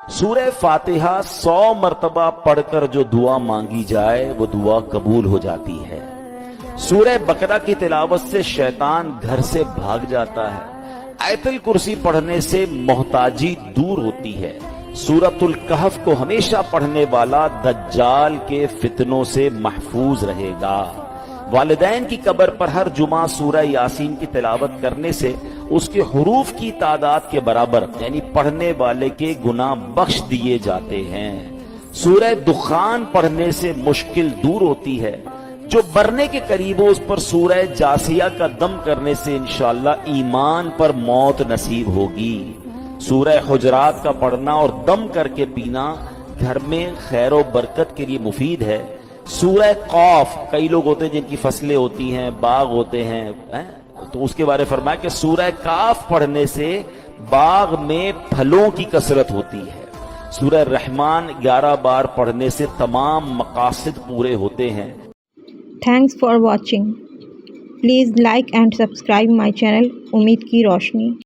सूरह फातिहा 100 मरतबा पढ़कर जो दुआ मांगी जाए वो दुआ कबूल हो जाती है। सूरह बकरा की तिलावत से शैतान घर से भाग जाता है। आयतुल कुर्सी पढ़ने से मोहताजी दूर होती है। सूरतुल कहफ को हमेशा पढ़ने वाला दज्जाल के फितनों से महफूज रहेगा। वालिदैन की कब्र पर हर जुमा सूरह यासीन की तिलावत करने से उसके हुरूफ की तादाद के बराबर यानी पढ़ने वाले के गुनाह बख्श दिए जाते हैं। सूरह दुखान पढ़ने से मुश्किल दूर होती है। जो मरने के करीब हो उस पर सूरह जासिया का दम करने से इंशाअल्लाह ईमान पर मौत नसीब होगी। सूरह हुजरात का पढ़ना और दम करके पीना घर में खैर और बरकत के लिए मुफीद है। सूरह कौफ, कई लोग होते हैं जिनकी फसलें होती हैं, बाग होते हैं, तो उसके बारे में फरमाया कि सूरह काफ पढ़ने से बाग में फलों की कसरत होती है। सूरह रहमान 11 बार पढ़ने से तमाम मकासद पूरे होते हैं। Thanks for watching. Please like and subscribe my channel उम्मीद की रोशनी।